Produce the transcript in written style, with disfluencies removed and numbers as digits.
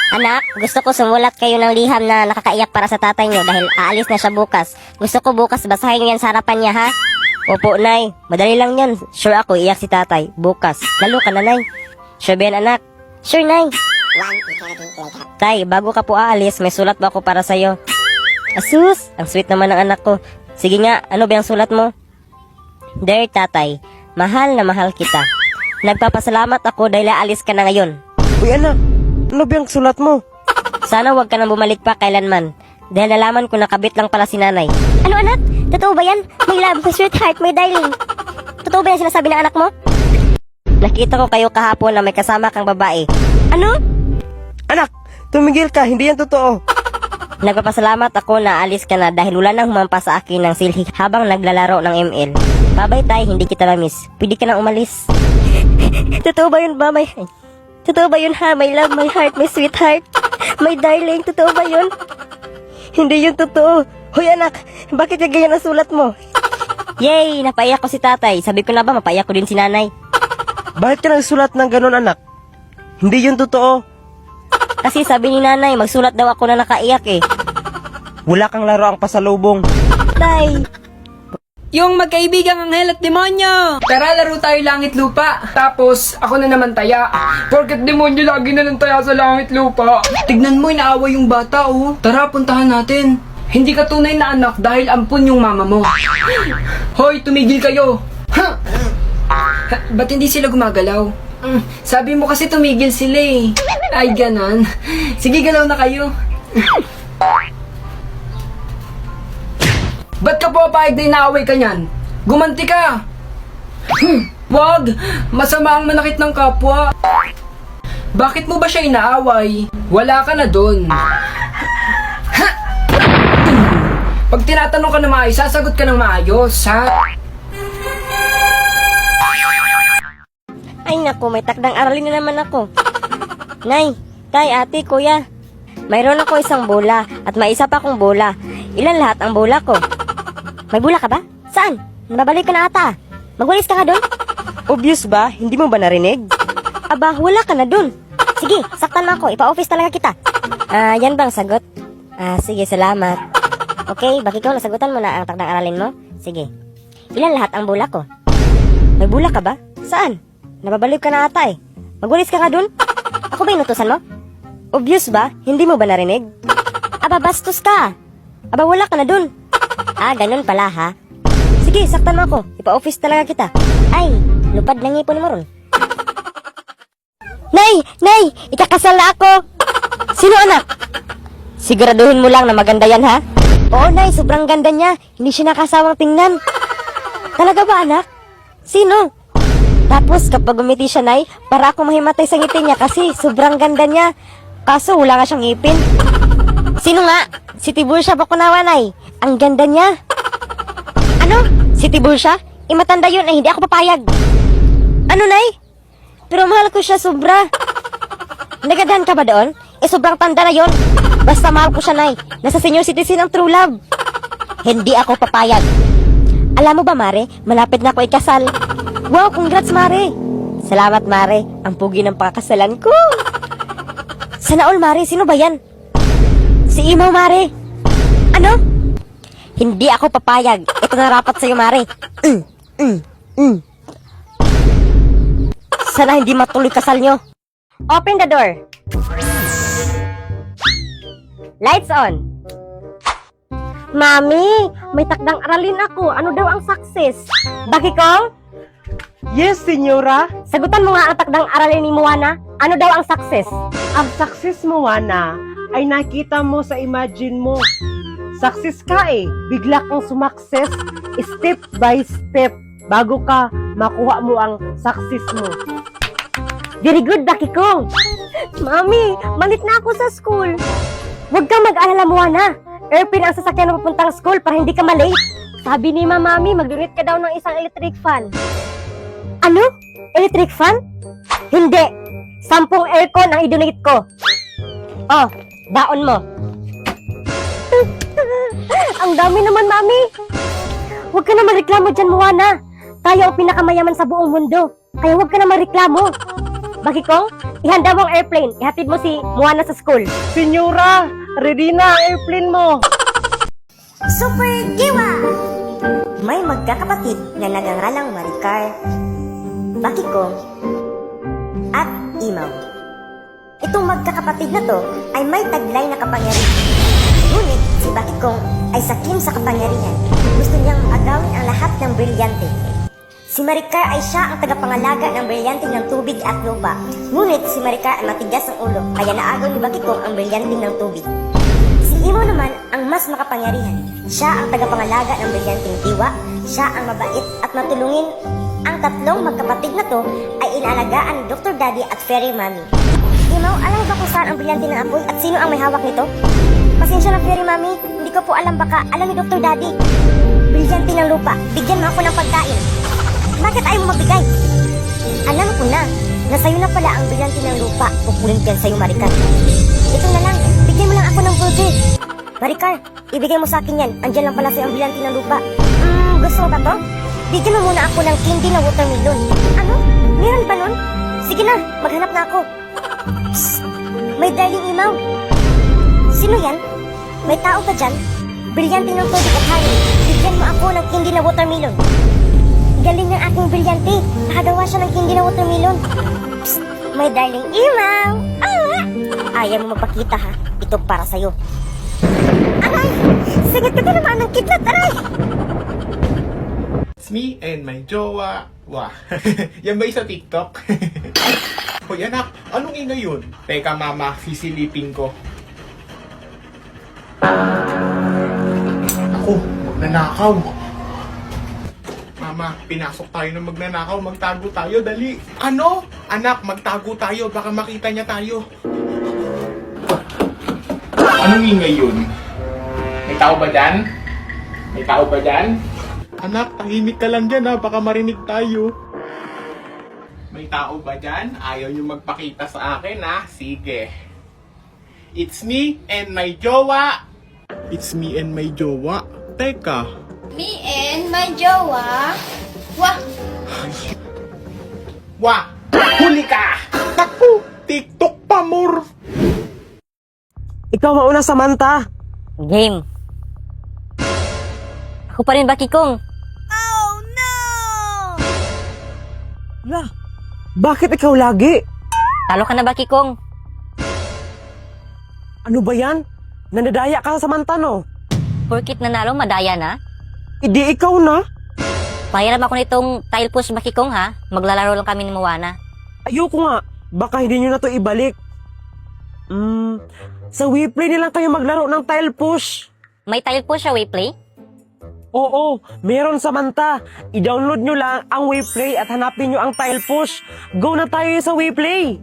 Anak, gusto ko sumulat kayo ng liham na nakakaiyak para sa tatay niyo dahil aalis na siya bukas. Gusto ko bukas basahin niyo yan sa harapan niya, ha? Opo, Nay. Madali lang yan. Sure ako, iyak si tatay. Bukas. Lalo ka na, Nay. Sure ba yan, anak? Sure, Nay. Tay, bago ka po aalis, may sulat ba ako para sa'yo? Asus, ang sweet naman ng anak ko. Sige nga, ano ba yung sulat mo? Dear tatay, mahal na mahal kita. Nagpapasalamat ako dahil aalis ka na ngayon. Uy anak, ano ba yung sulat mo? Sana wag ka nang bumalik pa kailanman. Dahil nalaman ko nakabit lang pala si nanay. Ano anak? Totoo ba yan? My love, my sweetheart, my darling. Totoo ba yan sinasabi ng anak mo? Nakita ko kayo kahapon na may kasama kang babae. Ano? Anak, tumigil ka, hindi yan totoo. Nagpapasalamat ako na alis ka na dahil wala nang humampa sa akin ng silhi habang naglalaro ng ML. Babay tay, hindi kita na-miss. Pwede ka nang umalis. Totoo ba yun ba? Totoo ba yun ha? My love, my heart, my sweetheart, my darling. Totoo ba yun? Hindi yun totoo. Hoy anak, bakit yung ganyan ang sulat mo? Yay! Napaiyak ko si tatay. Sabi ko na ba, mapaiyak ko din si nanay. Bakit ka nagsulat ng ganun anak? Hindi yun totoo. Kasi sabi ni nanay, magsulat daw ako na nakaiyak eh. Wala kang laro ang pasalubong. Tay! Yung magkaibigang anghel at demonyo. Tara, laro tayo langit lupa. Tapos, ako na naman taya. Porket demonyo lagi na lang taya sa langit lupa. Tignan mo, inaaway yung bata, oh. Tara, puntahan natin. Hindi ka tunay na anak dahil ampun yung mama mo. Hoy, tumigil kayo. Ha? Ba't hindi sila gumagalaw? Sabi mo kasi tumigil sila eh. Ay, ganon. Sige, galaw na kayo. Ba't ka papayag na inaaway ka niyan? Gumanti ka! Wag! Masama ang manakit ng kapwa. Bakit mo ba siya inaaway? Wala ka na dun. Pag tinatanong ka na maayos, sasagot ka ng maayos, ha? Ay naku, may takdang aralin na naman ako. Nay, tay, ate, kuya. Mayroon ako isang bola at may isa pa akong bola. Ilan lahat ang bola ko? May bola ka ba? Saan? Nababalik ka na ata. Magwalis ka nga doon. Obvious ba? Hindi mo ba narinig? Aba, wala ka na doon. Sige, saktan mo ako. Ipa-office talaga kita. Yan bang sagot? Sige, salamat. Okay, bakit ikaw nasagutan mo na ang takdang aralin mo? Sige. Ilan lahat ang bola ko? May bola ka ba? Saan? Nababalik ka na ata eh. Magwalis ka nga doon. Ako ba inutusan mo? Obvious ba? Hindi mo ba narinig? Aba, bastos ka. Aba, wala ka na doon. Ganun pala ha. Sige, saktan mo ako. Ipa-office talaga kita. Ay, lupad lang ipon mo ron. Nay! Nay! Ikakasal na ako! Sino anak? Siguraduhin mo lang na maganda yan ha? Oo nay, sobrang ganda niya. Hindi siya nakasawang tingnan. Talaga ba anak? Sino? Tapos kapag umiti siya nay, para ako mahimatay sa ngiti niya kasi sobrang ganda niya. Kaso wala nga siyang ngipin. Sino nga? Si Tiburcia Bakunawa nay. Ang ganda niya. Ano? Si Tiburcia? Matanda yun ay hindi ako papayag. Ano nay? Pero mahal ko siya sobra. Nagadahan ka ba doon? Sobrang tanda na yun. Basta mahal ko siya nay. Nasa senior citizen ang true love. Hindi ako papayag. Alam mo ba Mare, malapit na ako ikasal. Wow, congrats Mare. Salamat Mare, ang pugi ng pakakasalan ko. Sana all Mare, sino ba yan? Si Imaw Mare. Ano? Hindi ako papayag. Ito na rapat sa'yo Mare. Sana hindi matuloy kasal nyo. Open the door. Lights on. Mami, may takdang aralin ako. Ano daw ang success? Bakikong? Yes, senyora. Sagutan mo nga ang takdang aralin ni Moana. Ano daw ang success? Ang success mo, Wana, ay nakita mo sa imagine mo. Success ka eh. Bigla kang sumakses step by step bago ka makuha mo ang success mo. Very good, Bakikong. Mami, malit na ako sa school. Huwag kang mag-alala, Moana. Airplane ang sasakyan na papuntang school para hindi ka malate. Sabi ni Mami, mag-donate ka daw ng isang electric fan. Ano? Electric fan? Hindi. 10 aircon ang i-donate ko. Oh, daon mo. Ang dami naman, Mami. Huwag ka na mareklamo dyan, Moana. Tayo ang pinakamayaman sa buong mundo. Kaya huwag ka na mareklamo. Bakikong, ihanda mo ang airplane. Ihatid mo si Moana sa school. Senyora, ready na ang airplane mo. Super Diwa! May magkakapatid na nagangalang Maricar, Bakikong, at Imaw. Itong magkakapatid na to ay may taglay na kapangyarihan. Ngunit si Bakikong ay sakim sa kapangyarihan. Gusto niyang agawin ang lahat ng brilyante. Si Maricar ay siya ang tagapangalaga ng brilyante ng tubig at lupa. Ngunit si Maricar ay matigas ang ulo, kaya naagaw ni Bakikong ang brilyante ng tubig. Si Imaw naman ang mas makapangyarihan. Siya ang tagapangalaga ng brilyanteng diwa, siya ang mabait at matulungin. Ang tatlong magkapatid na to ay inaalagaan ni Dr. Daddy at Fairy Mommy. Imaw, alam mo ba kung saan ang brilyante ng apoy at sino ang may hawak nito? Pasensya na, Fairy Mommy, hindi ko po alam, baka alam ni Dr. Daddy. Brilyante ng lupa, bigyan mo ako ng pagkain. Bakit ayaw mo magbigay? Alam ko na sa'yo na pala ang brilyante ng lupa. Kukunin ko yan sa'yo, Maricar. Ito na lang, bigyan mo lang ako ng burger. Maricar, ibigay mo sa akin yan. Andyan lang pala sa'yo ang brilyante ng lupa. Gusto mo ba to? Bigyan mo muna ako ng candy na watermelon. Ano? Meron ba nun? Sige na, maghanap na ako. Psst, may darling Imaw. Sino yan? May tao ba dyan? Brilyante ng tubig at hangin. Bigyan mo ako ng candy na watermelon. Galing ng aking brilyante. Nakagawa siya ng candy na watermelon. Psst, my darling Imaw. Ayaw mo magpakita ha. Ito para sa'yo. Aray! Sigit ka naman ng kidlat, aray! It's me and my jowa. Wah, yan ba yung sa TikTok? Hoy anak, anong ingay yun? Teka mama, sisilipin ko. Ako, magnanakaw. Mama, pinasok tayo ng magnanakaw. Magtago tayo, dali. Ano? Anak, magtago tayo. Baka makita niya tayo. Anong ingay yun? May tao ba dyan? May tao ba dyan? Anak, tahimik ka lang dyan ha. Baka marinig tayo. May tao ba dyan? Ayaw niyo magpakita sa akin ha? Sige. It's me and my jowa. It's me and my jowa. Teka. Me and my jowa. Wah! Wah! Huli ka! Taku! TikTok pa, mor! Ikaw mauna, Samantha. Game. Ako pa rin, Bakikong. La, bakit ikaw lagi? Talo ka na, Bakikong. Ano ba yan? Nandadaya ka sa Samantha, no? Porkit nanalo, madaya na. Hindi ikaw na. Pahiram ako nitong tile push, Bakikong ha. Maglalaro lang kami ni Moana. Ayoko nga. Baka hindi nyo na to ibalik. Sa WePlay nilang kayo maglaro ng tile push. May tile push sa WePlay? Oo, meron, Samantha. I-download nyo lang ang WePlay at hanapin nyo ang tile push. Go na tayo sa WePlay.